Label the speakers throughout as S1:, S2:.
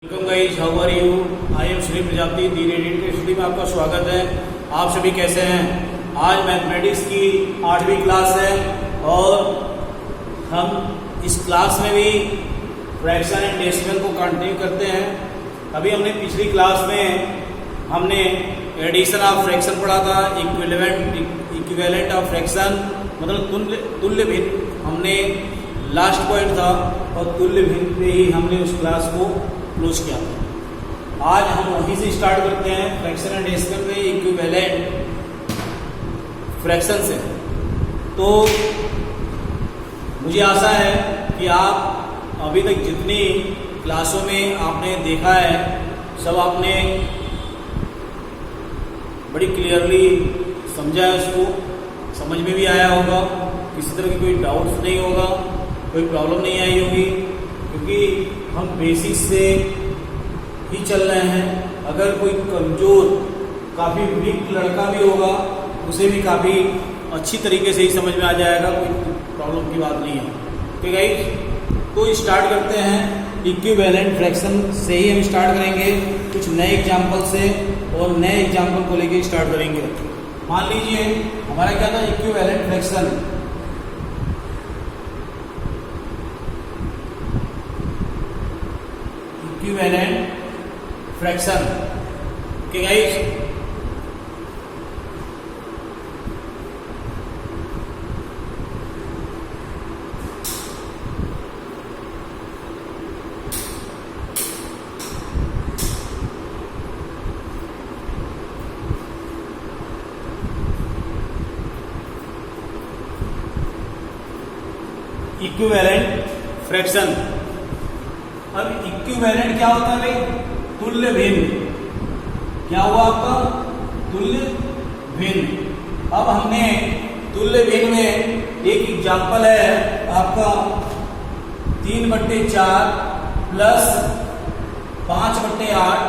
S1: Welcome guys, how are you? I am Shri Prajapati the radiated study में आपका स्वागत है। आप सभी कैसे हैं? आज मैथमेटिक्स की 8वीं क्लास है और हम इस क्लास में भी फ्रैक्शन एंड डेसिमल को कंटिन्यू करते हैं। अभी हमने पिछली क्लास में हमने एडिशन ऑफ फ्रैक्शन पढ़ा था, इक्विवेलेंट ऑफ फ्रैक्शन मतलब तुल्य भिन्न हमने लास्ट पॉइंट था और तुल्य भिन्न पे ही हमने उस क्लास को क्लोज किया था। आज हम वहीं से स्टार्ट करते हैं फ्रैक्शन एंड डेसिमल में इक्विवेलेंट फ्रैक्शन से। तो मुझे आशा है कि आप अभी तक जितनी क्लासों में आपने देखा है सब आपने बड़ी क्लियरली समझा है, उसको समझ में भी आया होगा, किसी तरह की कोई डाउट्स नहीं होगा, कोई प्रॉब्लम नहीं आई होगी, क्योंकि हम बेसिक से ही चल रहे हैं। अगर कोई कमजोर काफ़ी वीक लड़का भी होगा उसे भी काफ़ी अच्छी तरीके से ही समझ में आ जाएगा, कोई प्रॉब्लम की बात नहीं है। ठीक है गाइस, तो स्टार्ट करते हैं इक्विवेलेंट फ्रैक्शन से ही हम स्टार्ट करेंगे, कुछ नए एग्जाम्पल से और नए एग्जाम्पल को लेके स्टार्ट करेंगे। मान लीजिए हमारा क्या था, equivalent fraction. Equivalent fraction okay guys, equivalent fraction. अब इक्विवेलेंट क्या होता है भाई? तुल्य भिन्न। क्या हुआ आपका? तुल्य भिन्न। अब हमने तुल्य भिन्न में एक एग्जाम्पल है आपका 3/4 प्लस 5/8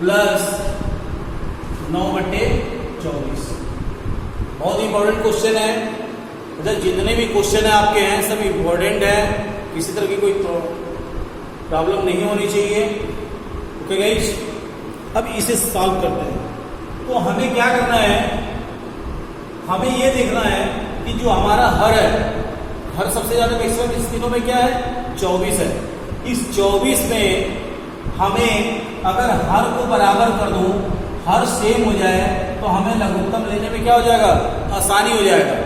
S1: प्लस 9/24। बहुत इंपॉर्टेंट क्वेश्चन है। मतलब जितने भी क्वेश्चन है आपके हैं सब इम्पोर्टेंट है, किसी तरह की कोई प्रॉब्लम नहीं होनी चाहिए। ओके गाइस, अब इसे सॉल्व करते हैं। तो हमें क्या करना है, हमें ये देखना है कि जो हमारा हर है, हर सबसे ज्यादा मैक्सिमम इस तीनों में क्या है? 24 है। इस 24 में हमें अगर हर को बराबर कर दूं, हर सेम हो जाए तो हमें लघुत्तम लेने में क्या हो जाएगा? आसानी हो जाएगा।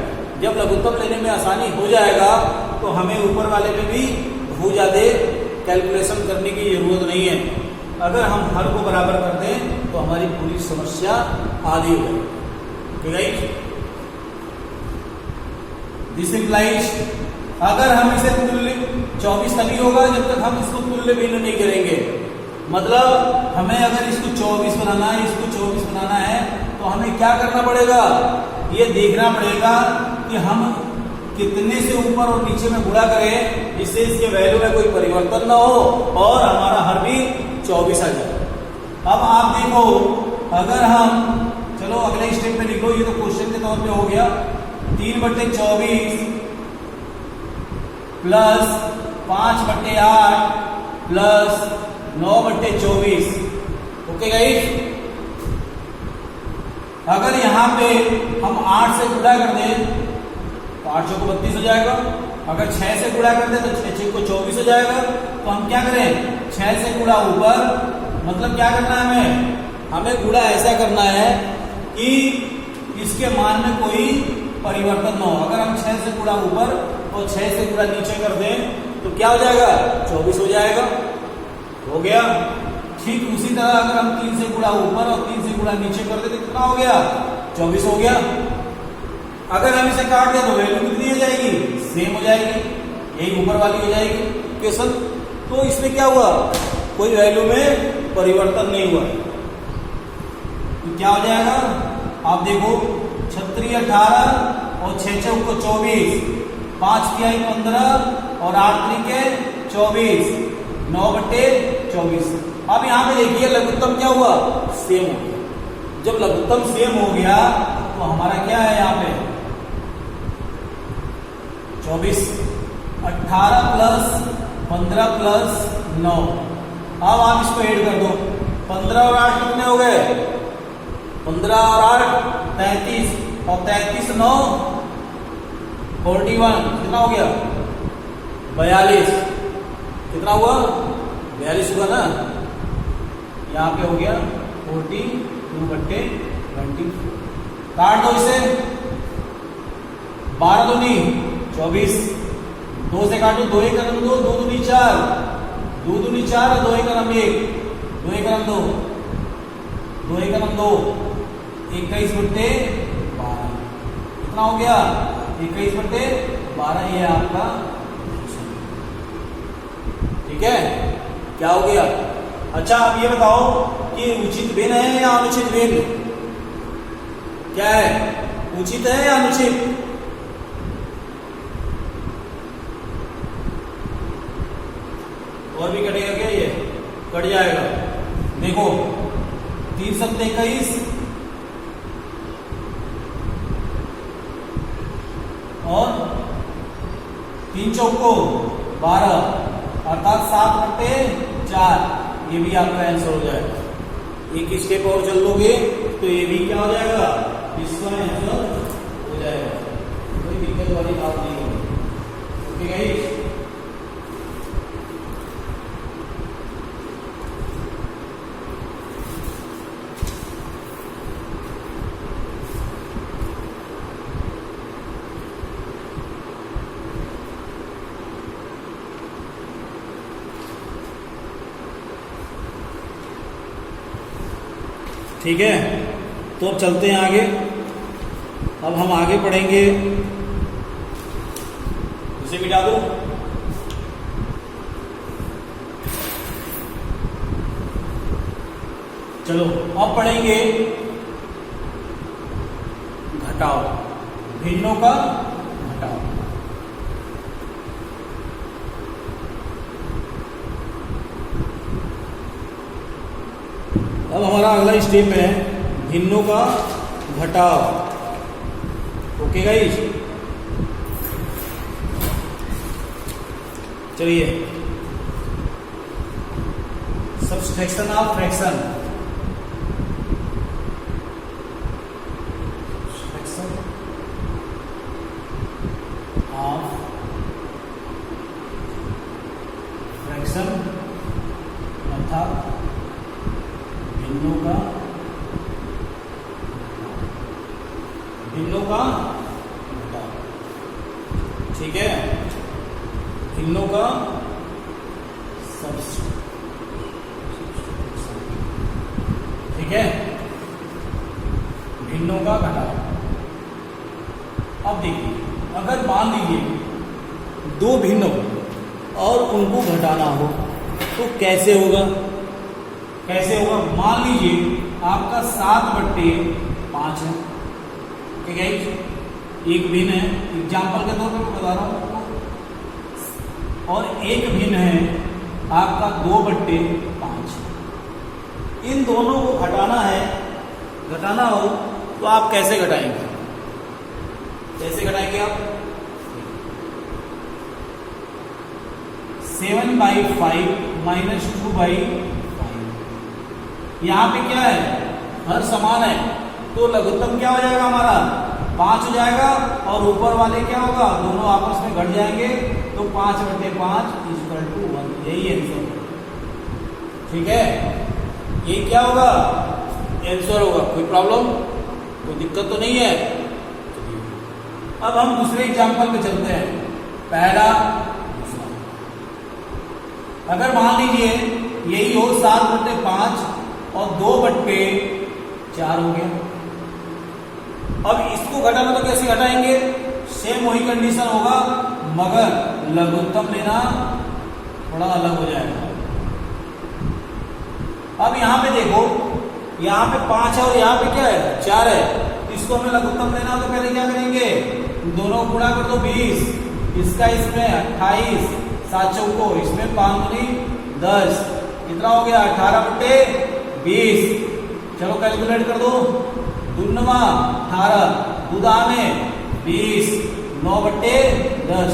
S1: जब लघुत्तम लेने में आसानी हो जाएगा तो हमें ऊपर वाले में भी बहुत ज्यादा कैलकुलेशन करने की जरूरत नहीं है। अगर हम हर को बराबर कर दें तो हमारी पूरी समस्या आधी हो जाएगी। दिस इम्प्लाइज, अगर हम इसे तुल्य 24 तभी होगा जब तक हम इसको तुल्य भिन्न नहीं करेंगे। मतलब हमें अगर इसको 24 बनाना है, इसको 24 बनाना है तो हमें क्या करना पड़ेगा? ये देखना पड़ेगा कि हम कितने से ऊपर और नीचे में गुणा करें जिससे इसके वैल्यू में कोई परिवर्तन ना हो और हमारा हर भी 24 आ जाए। अब आप देखो, अगर हम चलो अगले स्टेप में लिखो, ये तो क्वेश्चन के तौर पे हो गया 3/24 प्लस 5/8 प्लस 9/24। ओके गाइस, अगर यहाँ पे हम 8 से गुणा कर दें तो 8 चौको 32 हो जाएगा। अगर 6 से गुणा कर दें तो 6 6 को 24 हो जाएगा। तो हम क्या करें? 6 से गुणा ऊपर, मतलब क्या करना है हमें गुणा ऐसा करना है कि इसके मान में कोई परिवर्तन न हो। अगर हम 6 से गुणा ऊपर और 6 से गुणा नीचे कर दें तो क्या हो जाएगा? 24 हो जाएगा। हो गया। ठीक उसी तरह अगर हम 3 से गुणा ऊपर और 3 से गुणा नीचे कर दें तो कितना हो गया? 24 हो गया। अगर हम इसे काट दें तो वैल्यू कितनी हो जाएगी? सेम हो जाएगी, यही ऊपर वाली हो जाएगी क्वेश्चन। तो इसमें क्या हुआ? कोई वैल्यू में परिवर्तन नहीं हुआ। तो क्या हो जाएगा? आप देखो 6 18 और 6 चौको 24, 5 तिहाई 15 और 8 त्रिके 24, 9/24। अब यहाँ पे देखिए लघुत्तम क्या हुआ? सेम हो गया। जब लघुत्तम सेम हो गया तो हमारा क्या है यहाँ पे? 24 18 प्लस 15 प्लस 9 अब आप इसको ऐड कर दो, 15 और 8 कितने हो गए? 15 और 8 33, और 33 9 41, कितना हो गया? 42। कितना हुआ? 42 हुआ ना। यहाँ पे हो गया 42/20। काट दो इसे, 12 दूनी 24, 2 से काटो, 2 एक रकम 2, 2 दूनी 4, 2 दूनी 4, 2 एक रकम 1, 2 एक रकम 2, 2 एक रकम 2, 21/12। कितना हो गया? 21/12। ये आपका, ठीक है, क्या हो गया? अच्छा अब ये बताओ कि उचित भिन्न है या अनुचित भिन्न? क्या है, उचित है या अनुचित? और भी कटेगा क्या? ये कट जाएगा। देखो 3 7 21 और 3 चौको 12, अर्थात 7/4। ये भी आपका आंसर हो जाएगा। एक स्टेप और चल लोगे तो ये भी क्या हो जाएगा? इसका आंसर हो जाएगा। कोई दिक्कत वाली बात नहीं होगी। ओके गाइस, ठीक है। तो अब चलते हैं आगे। अब हम आगे पढ़ेंगे, इसे मिटा दो। चलो अब पढ़ेंगे घटाव, भिन्नों का घटाव। अब हमारा अगला स्टेप है भिन्नों का घटाव। ओके गाइस, चलिए, subtraction of fraction. Of fraction अर्थात भिन्नों का घटाव। ठीक है, भिन्नों का ठीक है, भिन्नों का घटाव। अब देखिए, अगर मान लीजिए दो भिन्न और उनको घटाना हो तो कैसे होगा? कैसे होगा? मान लीजिए आपका 7/5 है, ठीक है, एक भिन्न है, एग्जाम्पल के तौर पर मैं बता रहा हूं, और एक भिन्न है आपका 2/5। इन दोनों को घटाना हो तो आप कैसे घटाएंगे? कैसे घटाएंगे आप? 7/5 - 2/5। यहाँ पे क्या है? हर समान है, तो लघुत्तम क्या हो जाएगा हमारा? 5 हो जाएगा, और ऊपर वाले क्या होगा? दोनों आपस में घट जाएंगे, तो 5/5 = 1। यही आंसर, ठीक है, ये क्या होगा? आंसर होगा। कोई प्रॉब्लम, कोई दिक्कत तो नहीं है? अब हम दूसरे एग्जाम्पल पे चलते हैं। पहला, अगर मान लीजिए यही हो 7/5 और 2/4 हो गया। अब इसको घटाना तो कैसे घटाएंगे? सेम वही कंडीशन होगा, मगर लघुत्तम लेना थोड़ा अलग हो जाएगा। अब यहां पे देखो, यहां पे 5 है और यहां पे क्या है? 4 है। इसको हमें लघुत्तम लेना हो तो पहले क्या करेंगे? दोनों को गुणा कर दो, 20, इसका इसमें 28, 7 चौको, इसमें 5 दूनी 10, कितना हो गया? 18/20। चलो कैलकुलेट कर दो, 2×9 18, दूधा में 20, 9/10।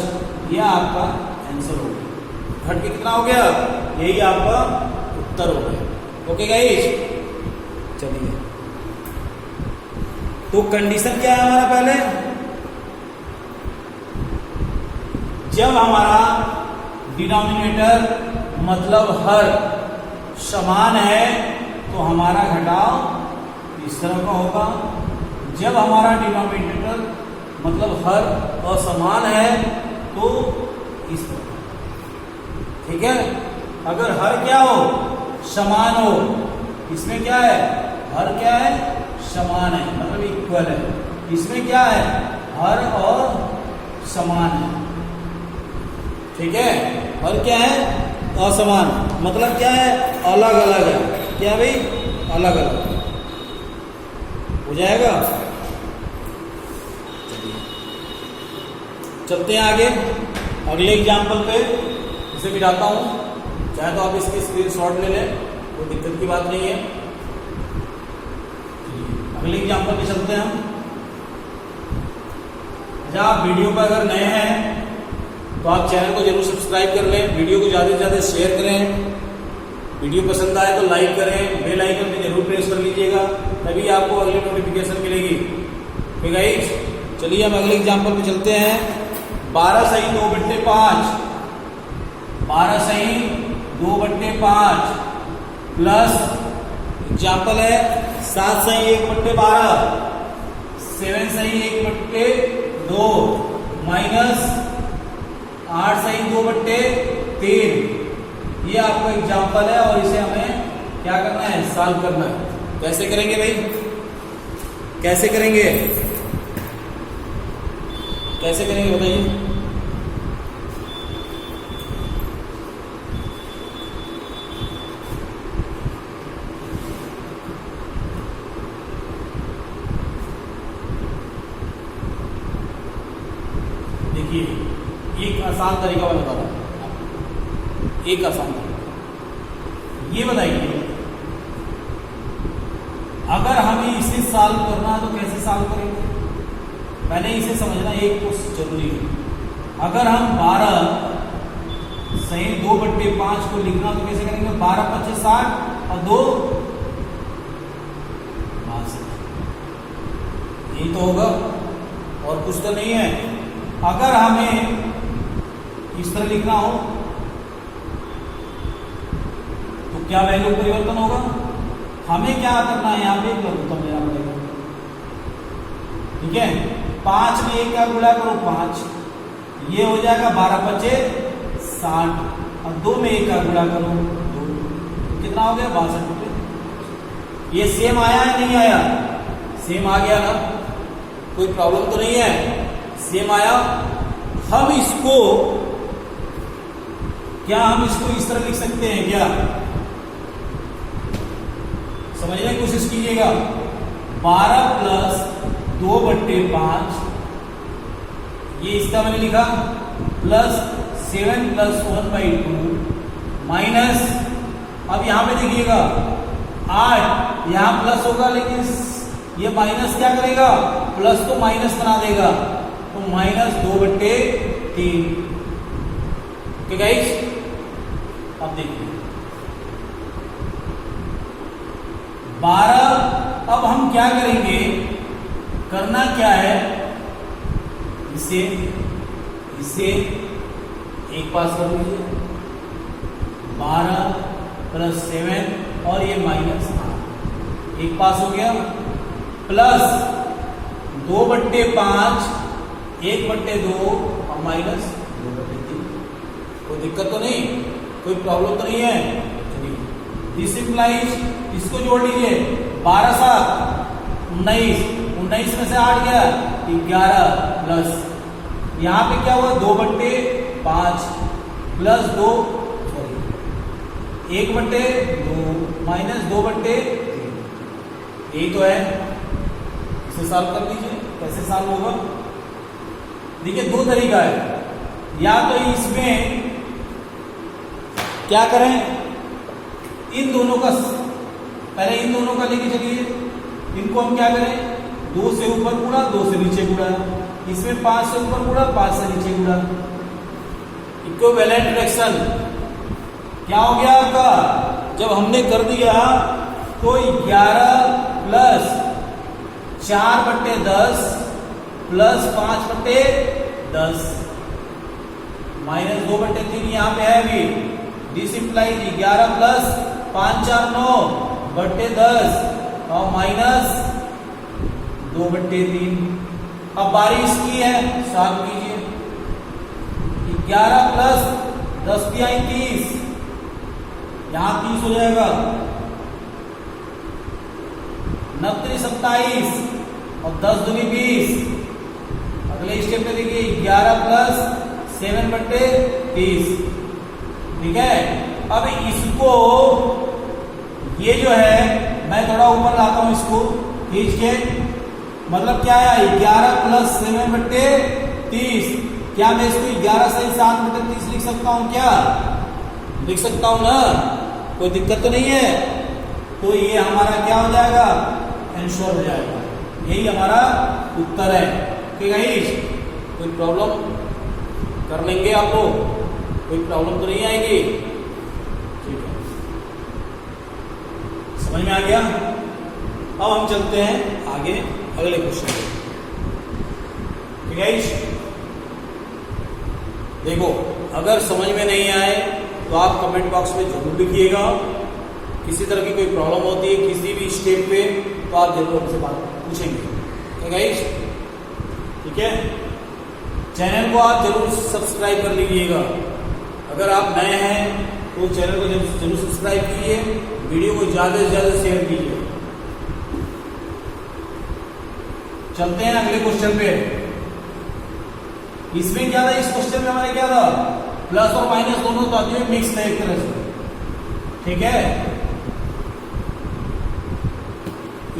S1: यह आपका आंसर हो गया। घट के कितना हो गया? यही आपका 70 हो गया। ओके गाइस, चलिए तो कंडीशन क्या है हमारा पहले, जब हमारा डिनोमिनेटर मतलब हर समान है तो हमारा घटाव इस तरह का होगा। जब हमारा डिनोमिनेटर मतलब हर असमान है तो इस तरह, ठीक है। अगर हर क्या हो, समान हो, इसमें क्या है, हर क्या है, समान है मतलब इक्वल है। इसमें क्या है, हर और समान है, ठीक है। हर क्या है, असमान, मतलब क्या है, अलग अलग है। क्या भाई, अलग अलग हो जाएगा। चलते हैं आगे अगले एग्जाम्पल पे, इसे बिठाता हूं, चाहे तो आप इसकी स्क्रीनशॉट ले लें, कोई दिक्कत की बात नहीं है। अगले एग्जाम्पल पे चलते हैं हम। अच्छा, आप वीडियो पर अगर नए हैं तो आप चैनल को जरूर सब्सक्राइब कर लें, वीडियो को ज़्यादा से ज़्यादा शेयर करें, वीडियो पसंद आए तो लाइक करें, बेल आइकन पे जरूर प्रेस कर लीजिएगा, तभी आपको अगली नोटिफिकेशन मिलेगी। ठीक है गाइस, चलिए हम अगले एग्जाम्पल पे चलते हैं। 12 सही 2/5, 12 सही 2/5 प्लस एग्जाम्पल है 7 सही 1/12, 7 सही 1/2 माइनस 8 सही 2/3। ये आपका एग्जाम्पल है और इसे हमें क्या करना है, सॉल्व करना है। कैसे करेंगे भाई, कैसे करेंगे, कैसे करेंगे बताइए। देखिए, एक आसान तरीका मैं बता रहा हूं, एक आसान तरीका ये बताइए, अगर हमें इसे सॉल्व करना है तो कैसे सॉल्व करेंगे, पहले इसे समझना एक तो जरूरी है। अगर हम 12 सही 2/5 को लिखना तो कैसे करेंगे, 12 × 5 = 60 और 2 62, यही तो होगा और कुछ तो नहीं है। अगर हमें इस तरह लिखना हो तो क्या वैल्यू परिवर्तन होगा, हमें क्या करना है, यहां पे एक लघुत्तम लेना पड़ेगा, ठीक है। 5 में 1 का गुणा करो 5, ये हो जाएगा 12 × 5 = 60 और 2 में 1 का गुणा करो 2, कितना हो गया 62 रुपये। ये सेम आया है नहीं आया, सेम आ गया ना, कोई प्रॉब्लम तो नहीं है, सेम आया। हम इसको क्या, हम इसको इस तरह लिख सकते हैं क्या, समझने की कोशिश कीजिएगा। 12 + 2/5 ये इसका मैंने लिखा, प्लस 7 + 1/2 माइनस, अब यहां पे देखिएगा 8, यहां प्लस होगा लेकिन ये माइनस क्या करेगा, प्लस तो माइनस बना देगा, तो -2/3। ओके गाइस, अब देखिए 12, अब हम क्या करेंगे, करना क्या है, इसे एक पास कर लीजिए, 12 + 7 और ये -8 एक पास हो गया, प्लस 2/5 1/2 और -2/3। कोई दिक्कत तो नहीं, कोई प्रॉब्लम तो नहीं है। दिस इंप्लाइज, इसको जोड़ लीजिए, 12 × 7 = 19, 19 में से 8 गया 11, प्लस यहां पे क्या हुआ 2/5 प्लस 2 1/2 -2/3, यही तो है। इसे सॉल्व कर लीजिए, कैसे सॉल्व होगा, देखिए 2 तरीका है, या तो इसमें क्या करें, इन दोनों का पहले इन दोनों का लेके चलिए, इनको हम क्या करें, 2 से ऊपर गुणा 2 से नीचे गुणा, इसमें 5 से ऊपर गुणा 5 से नीचे गुणा, इक्विवेलेंट फ्रैक्शन क्या हो गया आपका जब हमने कर दिया तो 11 प्लस 4/10 प्लस 5/10 माइनस 2/3 यहाँ पे है अभी। दिस इंप्लाइज 11 प्लस 5 4 9/10 और माइनस 2/3। अब बारी इसकी है, सॉल्व कीजिए। 11 प्लस 10 तिहाई 30, यहां 30 हो जाएगा। 29 27 और 10 दूनी 20। अगले स्टेप में देखिए 11 प्लस 7/30, ठीक है। अब इसको ये जो है मैं थोड़ा ऊपर लाता हूं, इसको खींच के, मतलब क्या है 11 प्लस 7/30। क्या मैं इसको 11 से 7/30 लिख सकता हूं? क्या लिख सकता हूं ना? कोई दिक्कत तो नहीं है। तो ये हमारा क्या हो जाएगा? आंसर हो जाएगा। यही हमारा उत्तर है। ठीक है गाइस, कोई प्रॉब्लम कर लेंगे आप लोग, कोई प्रॉब्लम तो नहीं आएगी। ठीक है, समझ में आ गया। अब हम चलते हैं आगे अगले क्वेश्चन पे। ठीक है गाइस, देखो अगर समझ में नहीं आए तो आप कमेंट बॉक्स में जरूर लिखिएगा। किसी तरह की कोई प्रॉब्लम होती है किसी भी स्टेप पे तो आप जरूर हमसे बात पूछेंगे। ठीक है गाइस, ठीक है। चैनल को आप जरूर सब्सक्राइब कर लीजिएगा। अगर आप नए हैं तो चैनल को जरूर सब्सक्राइब कीजिए, वीडियो को ज्यादा से ज्यादा शेयर कीजिए। चलते हैं अगले क्वेश्चन पे। इसमें क्या था? इस क्वेश्चन में हमारे क्या था? प्लस और माइनस दोनों तो मिक्स थे एक तरह से। ठीक है,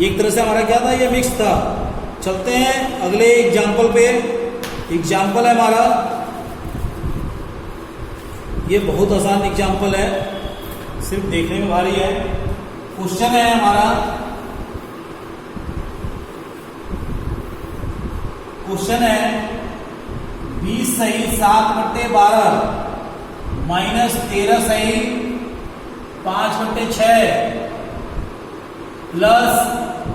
S1: एक तरह से हमारा क्या था? ये मिक्स था। चलते हैं अगले एग्जाम्पल पे। एग्जाम्पल है हमारा, ये बहुत आसान एग्जाम्पल है, सिर्फ देखने में भारी है। क्वेश्चन है हमारा, क्वेश्चन है 20 सही 7/12 माइनस 13 सही 5/6 प्लस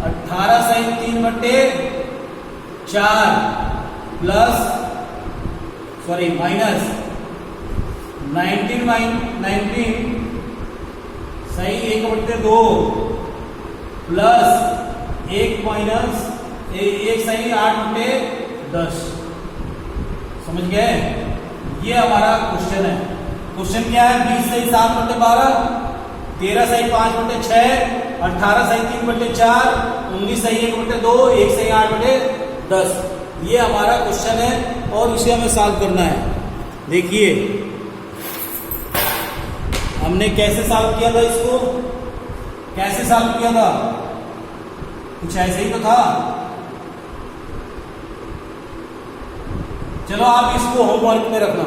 S1: 18 सही 3/4 प्लस माइनस 19 सही 1/2 प्लस 1 माइनस 1 सही 8/10। समझ गए? ये हमारा क्वेश्चन है। क्वेश्चन क्या है? 20 सही 7/12, 13 सही 5/6, 18 सही 3/4, 19 सही 1/2, 1 सही 8/10। ये हमारा क्वेश्चन है और इसे हमें सॉल्व करना है। देखिए हमने कैसे सॉल्व किया था इसको, कैसे सॉल्व किया था? कुछ ऐसे ही तो था। चलो आप इसको होमवर्क में रखना,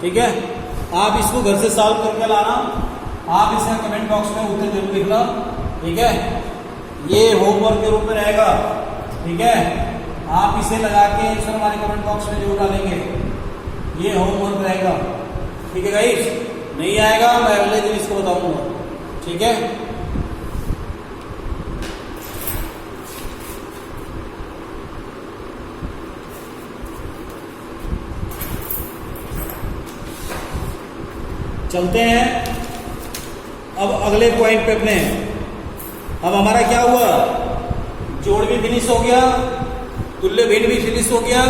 S1: ठीक है। आप इसको घर से सॉल्व करके लाना। आप इसे कमेंट बॉक्स में उत्तर जरूर लिखना, ठीक है। ये होमवर्क के रूप में रहेगा, ठीक है। आप इसे लगा के आंसर हमारे कमेंट बॉक्स में जरूर डालेंगे। ये होमवर्क रहेगा, ठीक है गाइस। नहीं आएगा मैं अगले दिन इसको बताऊंगा, ठीक है। चलते हैं अब अगले पॉइंट पे अपने। अब हमारा क्या हुआ? जोड़ भी फिनिश हो गया, तुल्य भिन्न भी फिनिश हो गया,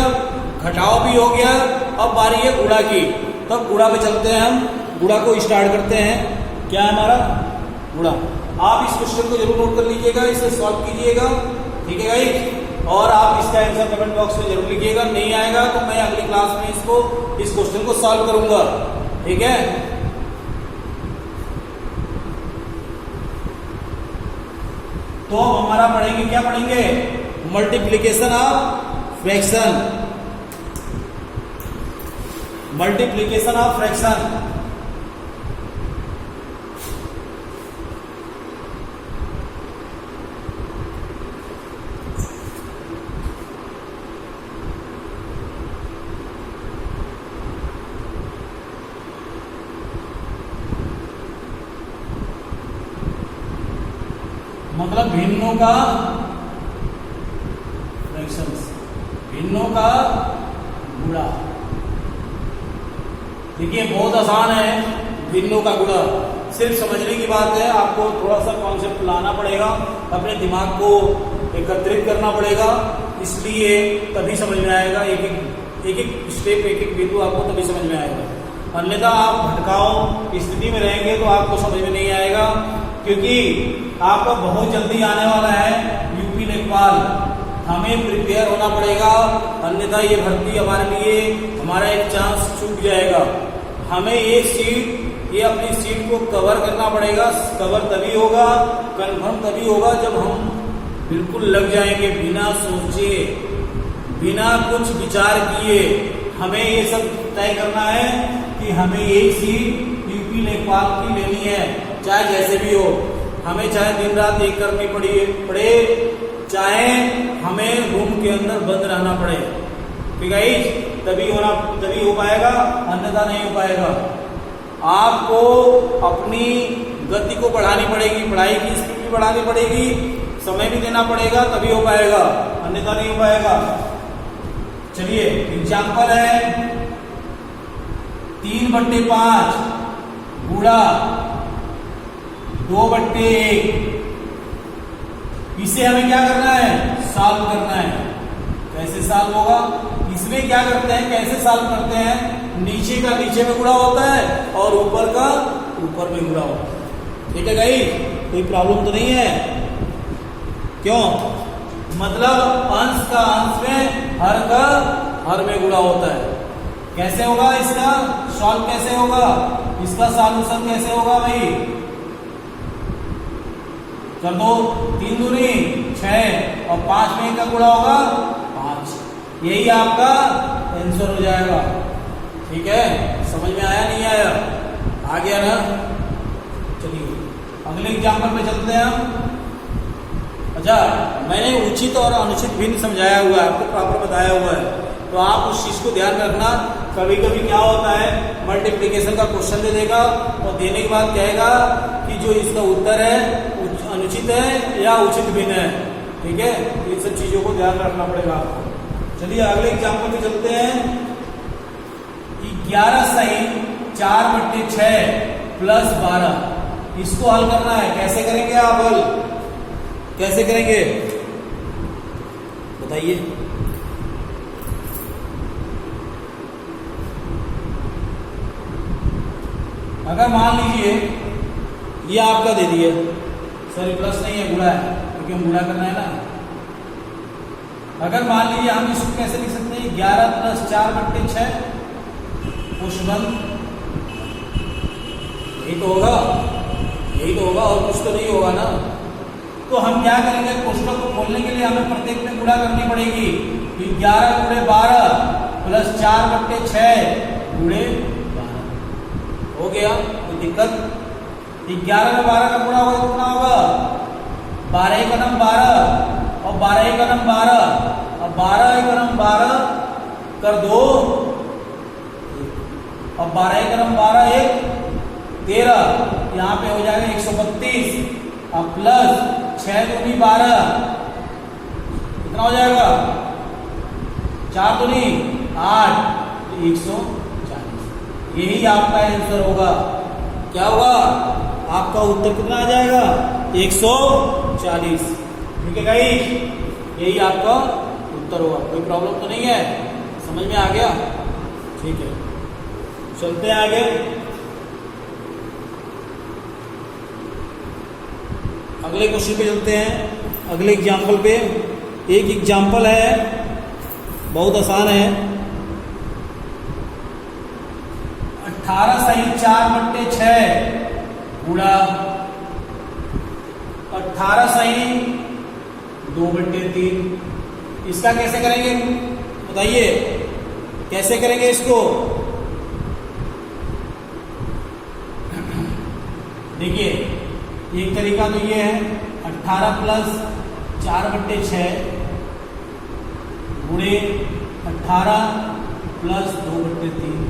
S1: घटाव भी हो गया। अब बारी है गुणा की। तब गुणा पे चलते हैं हम, गुणा को स्टार्ट करते हैं। क्या है हमारा? गुणा। आप इस क्वेश्चन को जरूर नोट कर लीजिएगा, इसे सॉल्व कीजिएगा, ठीक है गाइस। और आप इसका आंसर कमेंट बॉक्स में जरूर लिखिएगा। नहीं आएगा तो मैं अगली क्लास में इस क्वेश्चन को सॉल्व करूंगा, ठीक है। तो हमारा पढ़ेंगे, क्या पढ़ेंगे? Multiplication of fraction, multiplication of fraction. मतलब भिन्नों का फ्रैक्शंस, भिन्नों का गुणा। देखिए बहुत आसान है भिन्नों का गुणा, सिर्फ समझने की बात है। आपको थोड़ा सा कॉन्सेप्ट लाना पड़ेगा, अपने दिमाग को एकत्रित करना पड़ेगा, इसलिए तभी समझ में आएगा। एक एक स्टेप, एक एक बिंदु आपको तभी समझ में आएगा। अन्यथा आप भटकाओ स्थिति में रहेंगे तो आपको समझ में नहीं आएगा, क्योंकि आपका बहुत जल्दी आने वाला है यूपी लेखपाल। हमें प्रिपेयर होना पड़ेगा, अन्यथा ये भर्ती हमारे लिए, हमारा एक चांस छूट जाएगा। हमें ये सीट, ये अपनी सीट को कवर करना पड़ेगा। कवर तभी होगा, कंफर्म तभी होगा जब हम बिल्कुल लग जाएंगे, बिना सोचे, बिना कुछ विचार किए। हमें ये सब तय करना है कि हमें एक सीट यूपी लेखपाल की लेनी है, चाहे जैसे भी हो। हमें चाहे दिन रात एक करनी पड़े, चाहे हमें रूम के अंदर बंद रहना पड़े, ठीक है। तभी हो पाएगा, अन्यथा नहीं हो पाएगा। आपको अपनी गति को बढ़ानी पड़ेगी, पढ़ाई की स्पीड भी बढ़ानी पड़ेगी, समय भी देना पड़ेगा, तभी हो पाएगा, अन्यथा नहीं हो पाएगा। चलिए एग्जाम्पल है 3/5 गुणा 2/1। इसे हमें क्या करना है, सॉल्व करना है। कैसे सॉल्व होगा, इसमें क्या करते हैं, कैसे सॉल्व करते हैं, नीचे का नीचे में गुणा होता है और ऊपर का ऊपर में गुणा होता है, ठीक है गाइस। कोई प्रॉब्लम तो नहीं है, क्यों, मतलब अंश का अंश में, हर का हर में गुणा होता है। कैसे होगा इसका सॉल्व, कैसे होगा इसका सॉल्यूशन, कैसे होगा भाई, कर दो। 3 दूनी 6 और 5 में का गुणा होगा 5, यही आपका आंसर हो जाएगा, ठीक है। समझ में आया, नहीं आया, आ गया ना। चलिए अगले एग्जाम्पल पे चलते हैं हम। अच्छा, मैंने उचित और अनुचित भिन्न समझाया हुआ है, आपको प्रॉपर बताया हुआ है, तो आप उस चीज को ध्यान रखना। कभी कभी क्या होता है, मल्टीप्लिकेशन का क्वेश्चन दे देगा और देने के बाद कहेगा कि जो इसका उत्तर है अनुचित है या उचित भिन्न है, ठीक है। इन सब चीजों को ध्यान रखना पड़ेगा आपको। चलिए अगले एग्जाम्पल पे चलते हैं। 11 सही 4/6 प्लस 12, इसको हल करना है। कैसे करेंगे आप हल, कैसे करेंगे बताइए। अगर मान लीजिए ये आपका दे दिए, सॉरी प्लस नहीं है, गुणा है, क्योंकि हम गुणा करना है ना। अगर मान लीजिए हम इसको कैसे लिख सकते हैं, 11 + 4/6 कुशबन, यही तो होगा, यही तो होगा, और कुछ तो नहीं होगा ना। तो हम क्या करेंगे, कोष्ठक को खोलने के लिए हमें प्रत्येक में गुणा करनी पड़ेगी। 11 × 12 + 4/6 गुणे 12 हो गया, कोई दिक्कत। 11 में 12 का गुणा होगा तो कितना होगा, 12 का नम 12 और 12 का नम 12 और 12 का नम 12 कर दो और 12 का नम 12 1 13, यहाँ पे हो जाएगा 132 और प्लस 6 दूनी 12, कितना हो जाएगा, 4 दूनी 8, 140। यही आपका आंसर होगा। क्या होगा, आपका उत्तर कितना आ जाएगा, 140, ठीक है गाइस, यही आपका उत्तर होगा। कोई प्रॉब्लम तो नहीं है, समझ में आ गया, ठीक है। चलते हैं आगे। अगले क्वेश्चन पे चलते हैं, अगले एग्जाम्पल पे। एक एग्जाम्पल है, बहुत आसान है। 18 सही 4/6 गुणा 18 सही 2/3। इसका कैसे करेंगे बताइए, कैसे करेंगे इसको। देखिए एक तरीका तो ये है, 18 + 4/6 गुणे 18 + 2/3।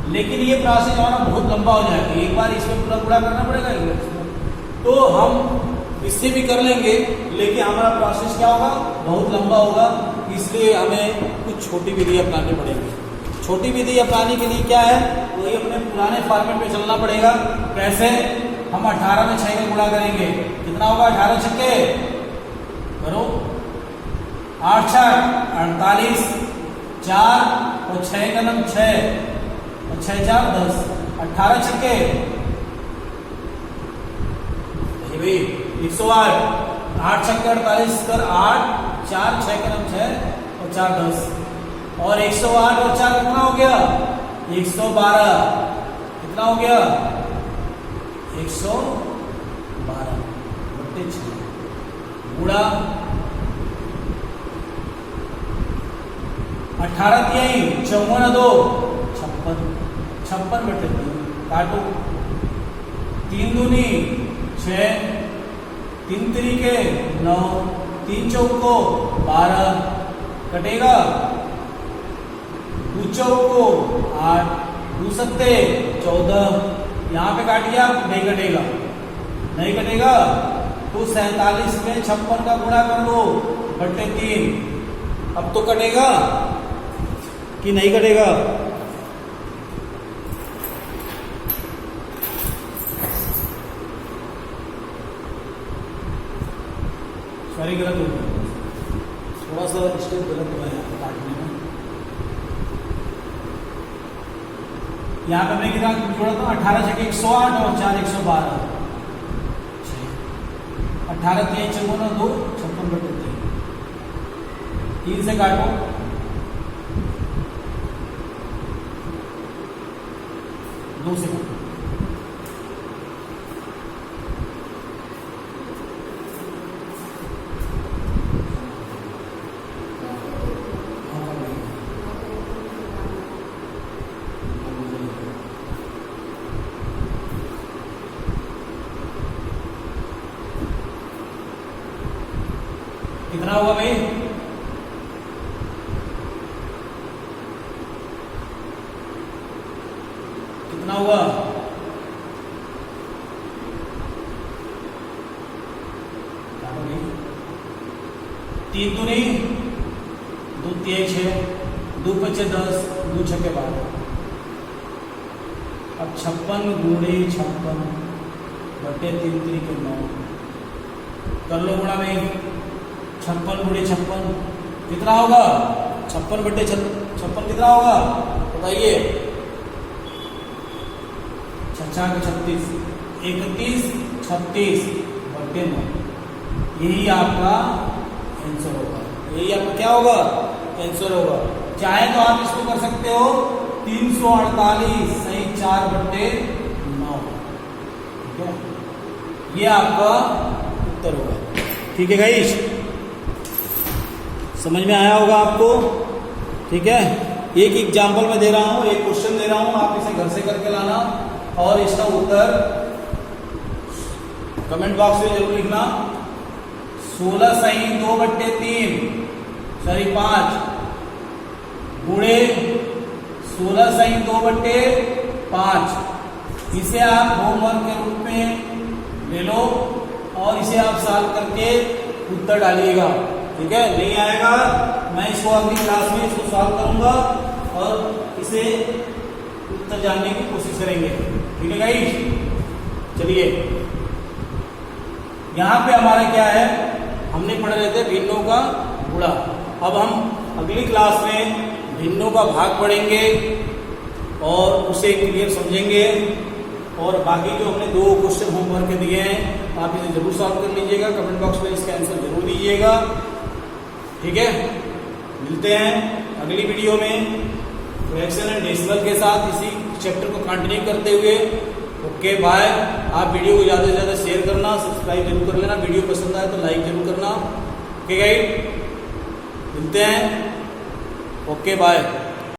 S1: लेकिन ये प्रोसेस हमारा बहुत लंबा हो जाएगा, एक बार इसमें पूरा गुणा करना पड़ेगा, तो हम उससे भी कर लेंगे, लेकिन हमारा प्रोसेस क्या होगा, बहुत लंबा होगा, इसलिए हमें कुछ छोटी विधि अपनानी पड़ेगी। छोटी विधि अपनाने के लिए क्या है, वही अपने पुराने फॉर्मेट पे चलना पड़ेगा। कैसे, हम 18 में 6 का गुणा करेंगे, कितना होगा, 18 छक्के करो, 8 6 48, 4 और 6 का नम 6 और 6 4 10, 18 छक्के भाई 108, 8 छक्के 48 कर 8, 4 6 का नम 6 और 4 10, और 108 और 4 कितना हो गया, 112, कितना हो गया, 112 बट्टे 6 गुणा 18 3 54 2 56, 56 बट्टे 3 काटो, 3 दूनी 6, 3 तरीके 9, 3 चौको 12 कटेगा, 2 चौको 8, 2 सत्ते 14, यहाँ पे काटिए आप, नहीं कटेगा, नहीं कटेगा, तो 47 में 56 का गुणा कर दो बट्टे 3, अब तो कटेगा कि नहीं कटेगा, सॉरी गलत हो गया, थोड़ा सा स्टेप गलत हुआ है काटने में। यहाँ पे मैं कितना जोड़ा था, 18 छक्के 108 और 4 112, 18 3 54 2 56 बटे 3 से काटो, 2 से काटो, कितना हुआ भाई, कितना हुआ, तीन दो नहीं, 2 3 6, 2 5 10, 2 6 12, अब 56 गुणे 56 बटे 3 3 के 9, कर लो गुणा में, 56 गुणे 56 कितना होगा, 56 बटे 56 कितना होगा बताइए, 6 के 36, 31 36 बटे 9, यही आपका आंसर होगा, यही आपका क्या होगा, आंसर होगा। चाहे तो आप इसको कर सकते हो 348 सही 4 बटे 9, ठीक है, ये आपका उत्तर होगा। ठीक है गाइस, समझ में आया होगा आपको, ठीक है। एक एग्जाम्पल मैं दे रहा हूं, एक क्वेश्चन दे रहा हूं, आप इसे घर से करके लाना और इसका उत्तर कमेंट बॉक्स में जरूर लिखना। 16 सही 2 बट्टे 3 सॉरी 5 गुणे 16 सही 2 बट्टे 5, इसे आप होमवर्क के रूप में ले लो और इसे आप सॉल्व करके उत्तर डालिएगा, ठीक है। नहीं आएगा मैं इसको अगली क्लास में इसको सॉल्व करूंगा और इसे उत्तर जानने की कोशिश करेंगे, ठीक है गाइस। चलिए यहाँ पे हमारा क्या है, हमने पढ़ रहे थे भिन्नों का गुणा, अब हम अगली क्लास में भिन्नों का भाग पढ़ेंगे और उसे क्लियर समझेंगे, और बाकी जो हमने 2 क्वेश्चन होमवर्क के दिए हैं आप इसे जरूर सॉल्व कर लीजिएगा, कमेंट बॉक्स में इसका आंसर जरूर दीजिएगा, ठीक है। मिलते हैं अगली वीडियो में फ्रैक्शन एंड डेसिमल के साथ इसी चैप्टर को कंटिन्यू करते हुए। Okay bye. आप वीडियो को ज़्यादा से ज़्यादा शेयर करना, सब्सक्राइब जरूर कर लेना, वीडियो पसंद आए तो लाइक जरूर करना, ओके गाइस। मिलते हैं, ओके बाय।